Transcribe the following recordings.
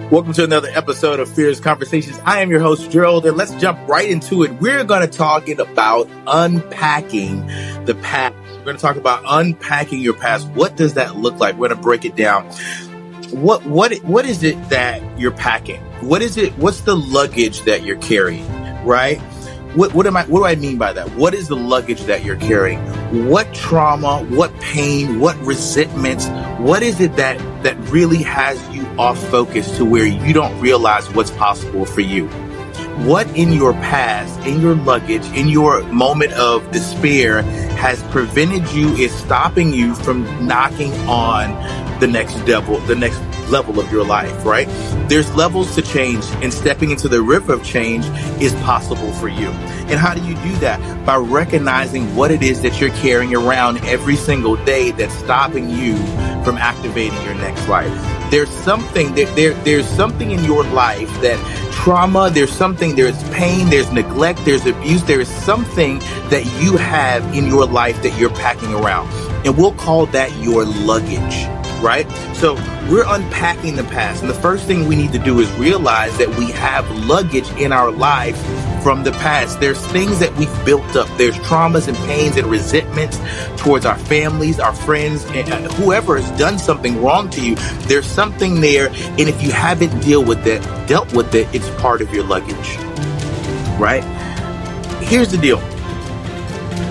Welcome to another episode of Fierce Conversations. I am your host, Gerald, and let's jump right into it. We're going to talk about unpacking the past. We're going to talk about unpacking your past. What does that look like? We're going to break it down. What is it that you're packing? What is it? What's the luggage that you're carrying? Right? What do I mean by that? What is the luggage that you're carrying? What trauma, what pain, what resentments, what is it that really has you off focus to where you don't realize what's possible for you? What in your past, in your luggage, in your moment of despair has prevented you, is stopping you from knocking on the next level of your life, right? There's levels to change, and stepping into the river of change is possible for you. And how do you do that? By recognizing what it is that you're carrying around every single day that's stopping you from activating your next life. There's something there's something in your life that trauma, there's pain, there's neglect, there's abuse, there is something that you have in your life that you're packing around. And we'll call that your luggage, right? So we're unpacking the past. And the first thing we need to do is realize that we have luggage in our life from the past. There's things that we've built up. There's traumas and pains and resentments towards our families, our friends, and whoever has done something wrong to you. There's something there. And if you haven't dealt with it, it's part of your luggage, right? Here's the deal.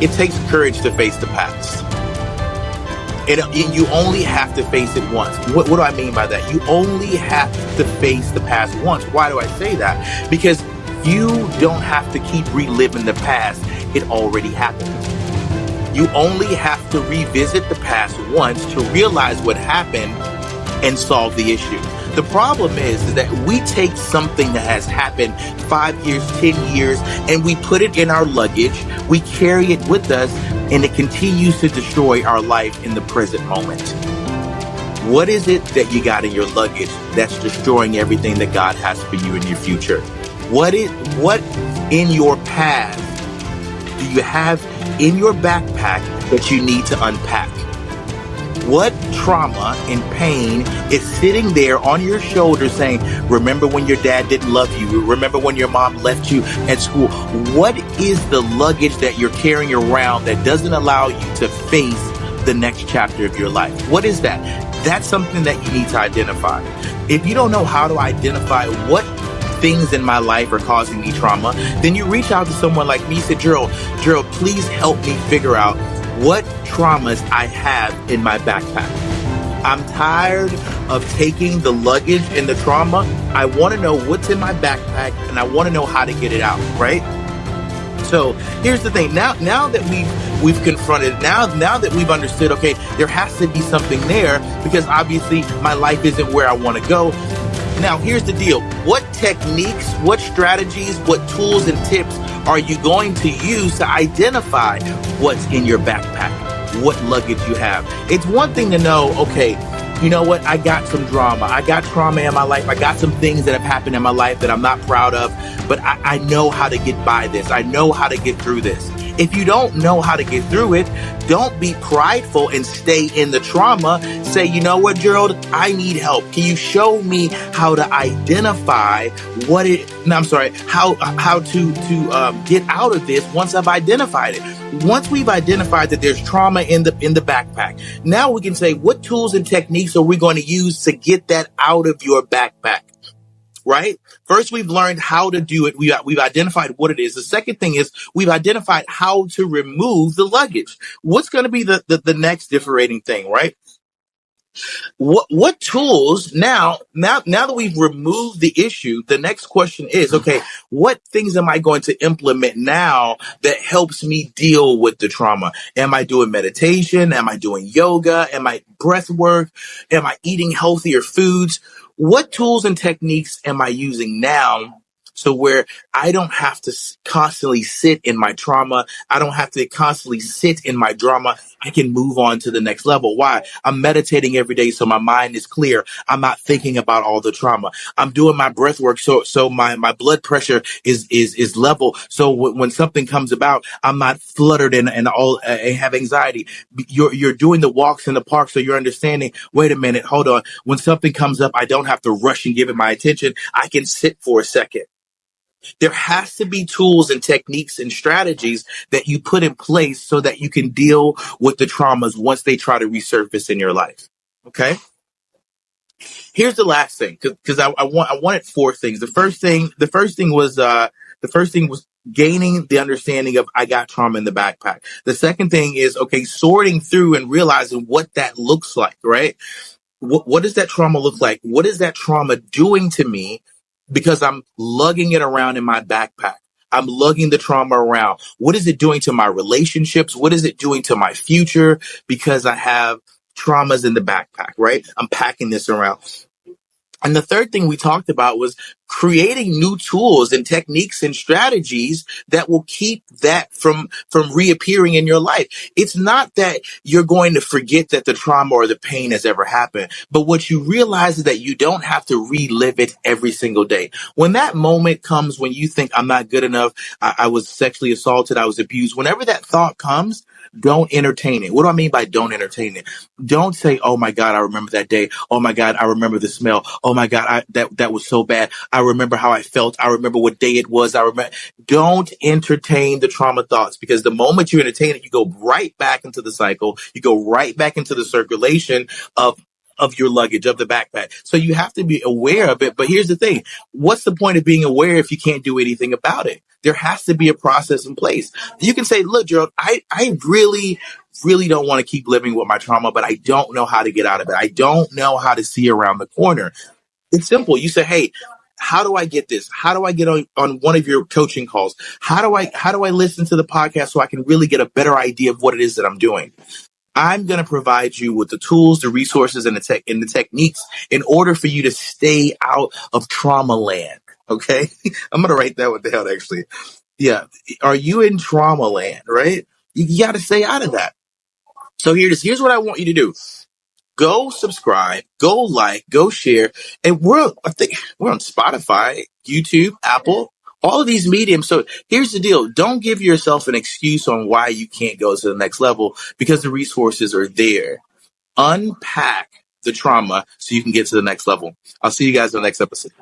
It takes courage to face the past. And you only have to face it once. What do I mean by that? You only have to face the past once. Why do I say that? Because you don't have to keep reliving the past. It already happened. You only have to revisit the past once to realize what happened and solve the issue. The problem is that we take something that has happened 5 years, 10 years, and we put it in our luggage. We carry it with us, and it continues to destroy our life in the present moment. What is it that you got in your luggage that's destroying everything that God has for you in your future? What in your past do you have in your backpack that you need to unpack? What trauma and pain is sitting there on your shoulder saying, remember when your dad didn't love you? Remember when your mom left you at school? What is the luggage that you're carrying around that doesn't allow you to face the next chapter of your life? What is that? That's something that you need to identify. If you don't know how to identify what things in my life are causing me trauma, then you reach out to someone like me. Say, Gerald, please help me figure out what traumas I have in my backpack. I'm tired of taking the luggage and the trauma. I want to know what's in my backpack, and I want to know how to get it out, right? So here's the thing. Now that we've confronted, now that we've understood, okay, there has to be something there because obviously my life isn't where I want to go. Now, here's the deal. What techniques, what strategies, what tools and tips are you going to use to identify what's in your backpack, what luggage you have? It's one thing to know, okay, you know what? I got some drama. I got trauma in my life. I got some things that have happened in my life that I'm not proud of, but I know how to get by this. I know how to get through this. If you don't know how to get through it, don't be prideful and stay in the trauma. Say, you know what, Gerald, I need help. Can you show me how to identify how to get out of this once I've identified it? Once we've identified that there's trauma in the backpack, now we can say, what tools and techniques are we going to use to get that out of your backpack? Right? First, we've learned how to do it. We've identified what it is. The second thing is we've identified how to remove the luggage. What's going to be the next differentiating thing, right? What tools now that we've removed the issue, the next question is, okay, what things am I going to implement now that helps me deal with the trauma? Am I doing meditation? Am I doing yoga? Am I breath work? Am I eating healthier foods? What tools and techniques am I using now So where I don't have to constantly sit in my trauma. I don't have to constantly sit in my drama. I can move on to the next level. Why? I'm meditating every day. So my mind is clear. I'm not thinking about all the trauma. I'm doing my breath work. So my blood pressure is level. So when something comes about, I'm not fluttered and all have anxiety. You're doing the walks in the park. So you're understanding, wait a minute, hold on. When something comes up, I don't have to rush and give it my attention. I can sit for a second. There has to be tools and techniques and strategies that you put in place so that you can deal with the traumas once they try to resurface in your life. Okay. Here's the last thing, because I wanted four things. The first thing was gaining the understanding of I got trauma in the backpack. The second thing is, okay, sorting through and realizing what that looks like, right? What does that trauma look like? What is that trauma doing to me? Because I'm lugging it around in my backpack. I'm lugging the trauma around. What is it doing to my relationships? What is it doing to my future? Because I have traumas in the backpack, right? I'm packing this around. And the third thing we talked about was creating new tools and techniques and strategies that will keep that from reappearing in your life. It's not that you're going to forget that the trauma or the pain has ever happened, but what you realize is that you don't have to relive it every single day. When that moment comes when you think I'm not good enough, I was sexually assaulted, I was abused, whenever that thought comes, don't entertain it. What do I mean by don't entertain it? Don't say, oh my God, I remember that day. Oh my God, I remember the smell. Oh my God, that was so bad. I remember how I felt. I remember what day it was. Don't entertain the trauma thoughts, because the moment you entertain it, you go right back into the cycle. You go right back into the circulation of your luggage, of the backpack. So you have to be aware of it. But here's the thing. What's the point of being aware if you can't do anything about it? There has to be a process in place. You can say, look, Gerald, I really don't want to keep living with my trauma, but I don't know how to get out of it. I don't know how to see around the corner. It's simple. You say, hey, how do I get this? How do I get on one of your coaching calls? How do I listen to the podcast so I can really get a better idea of what it is that I'm doing? I'm going to provide you with the tools, the resources, and the techniques in order for you to stay out of trauma land. Okay. I'm going to write that one down, actually. Yeah. Are you in trauma land? Right. You got to stay out of that. So here's what I want you to do. Go subscribe, go like, go share. And I think we're on Spotify, YouTube, Apple, all of these mediums. So here's the deal. Don't give yourself an excuse on why you can't go to the next level, because the resources are there. Unpack the trauma so you can get to the next level. I'll see you guys in the next episode.